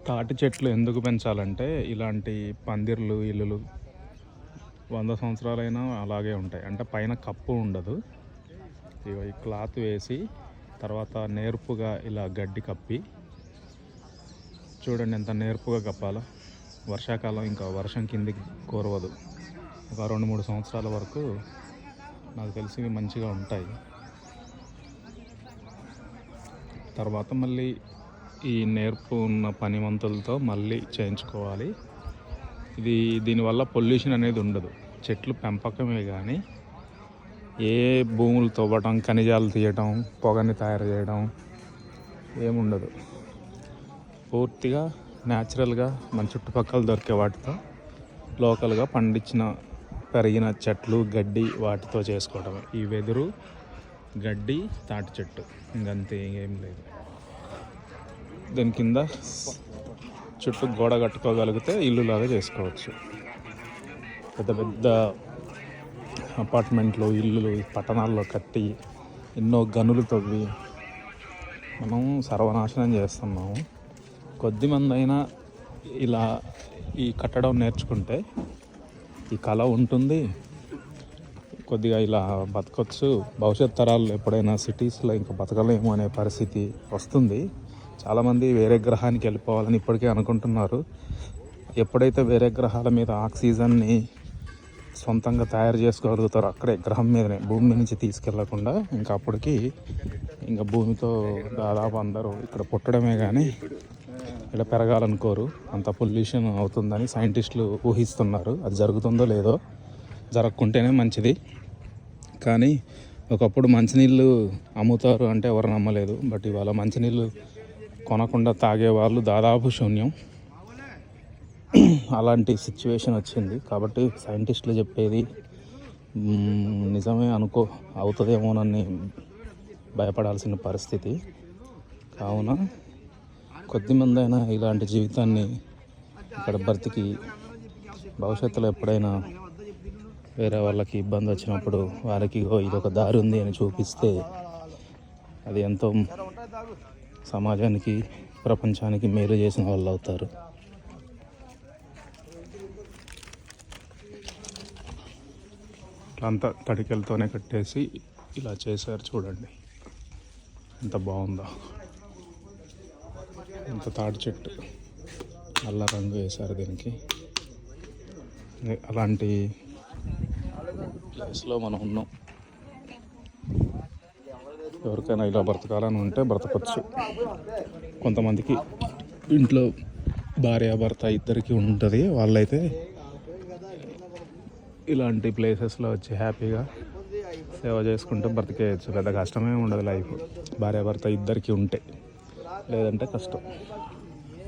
తాటి చెట్లు ఎందుకు పెంచాలంటే ఇలాంటి పందిర్లు ఇల్లులు 100 సంవత్సరాలైనా అలాగే ఉంటాయి. అంటే పైన కప్పు ఉండదు. ఈ క్లాత్ వేసి తర్వాత నేర్పుగా ఇలా గడ్డి కప్పి చూడండి ఎంత నేర్పుగా కప్పాలో. వర్షాకాలం ఇంకా వర్షం కిందికి కోరవదు. ఒక 2-3 సంవత్సరాల వరకు నాకు తెలిసి మంచిగా ఉంటాయి. తర్వాత మళ్ళీ ఈ నేర్పు ఉన్న పనిమంతులతో మళ్ళీ చేయించుకోవాలి. దీనివల్ల పొల్యూషన్ అనేది ఉండదు. చెట్లు పెంపకమే కానీ ఏ భూములు తవ్వటం, ఖనిజాలు తీయటం, పొగని తయారు చేయడం ఏముండదు. పూర్తిగా న్యాచురల్గా మన చుట్టుపక్కల దొరికే వాటితో లోకల్గా పండించిన పెరిగిన చెట్లు, గడ్డి వాటితో చేసుకోవటం. ఈ వెదురు, గడ్డి, తాటి చెట్టు ఇంకంతే, ఏం లేదు. దీని కింద చుట్టూ గోడ కట్టుకోగలిగితే ఇల్లులాగా చేసుకోవచ్చు. పెద్ద పెద్ద అపార్ట్మెంట్లు, ఇల్లులు పట్టణాల్లో కట్టి ఎన్నో గనులు తవ్వి మనం సర్వనాశనం చేస్తున్నాము. కొద్దిమంది అయినా ఇలా ఈ కట్టడం నేర్చుకుంటే ఈ కళ ఉంటుంది, కొద్దిగా ఇలా బతకొచ్చు. భవిష్యత్ తరాలు ఎప్పుడైనా సిటీస్లో ఇంకా బతకలేము అనే పరిస్థితి వస్తుంది. చాలామంది వేరే గ్రహానికి వెళ్ళిపోవాలని ఇప్పటికే అనుకుంటున్నారు. ఎప్పుడైతే వేరే గ్రహాల మీద ఆక్సిజన్ని సొంతంగా తయారు చేసుకోగలుగుతారో అక్కడే గ్రహం మీదనే, భూమి నుంచి తీసుకెళ్లకుండా, ఇంకా అప్పటికి ఇంకా భూమితో దాదాపు అందరూ ఇక్కడ పుట్టడమే కానీ ఇక్కడ పెరగాలనుకోరు. అంత పొల్యూషన్ అవుతుందని సైంటిస్టులు ఊహిస్తున్నారు. అది జరుగుతుందో లేదో, జరగకుంటేనే మంచిది. కానీ ఒకప్పుడు మంచినీళ్ళు అమ్ముతారు అంటే ఎవరు నమ్మలేదు. బట్ ఇవాళ మంచినీళ్ళు కొనకుండా తాగేవాళ్ళు దాదాపు శూన్యం. అలాంటి సిచ్యువేషన్ వచ్చింది. కాబట్టి సైంటిస్టులు చెప్పేది నిజమే అవుతుందేమోనని భయపడాల్సిన పరిస్థితి. కావున కొద్దిమంది అయినా ఇలాంటి జీవితాన్ని ఇక్కడ బ్రతికి భవిష్యత్తులో ఎప్పుడైనా వేరే వాళ్ళకి ఇబ్బంది వచ్చినప్పుడు వారికి ఇదొక దారి ఉంది అని చూపిస్తే అది ఎంతో సమాజానికి, ప్రపంచానికి మేలు చేసిన వాళ్ళు అవుతారు. అంతా తడికెలతోనే కట్టేసి ఇలా చేశారు. చూడండి ఎంత బాగుందో. ఎంత తాటి చెట్టు నల్ల రంగు వేశారు దీనికి. అలాంటి ప్లేస్లో మనం ఉన్నాం. ఎవరికైనా ఇలా బ్రతకాలని ఉంటే బ్రతకొచ్చు. కొంతమందికి ఇంట్లో భార్య భర్త ఇద్దరికి ఉంటుంది. వాళ్ళైతే ఇలాంటి ప్లేసెస్లో వచ్చి హ్యాపీగా సేవ చేసుకుంటూ బ్రతికేయచ్చు. పెద్ద కష్టమే ఉండదు లైఫ్, భార్య భర్త ఇద్దరికి ఉంటే. లేదంటే కష్టం.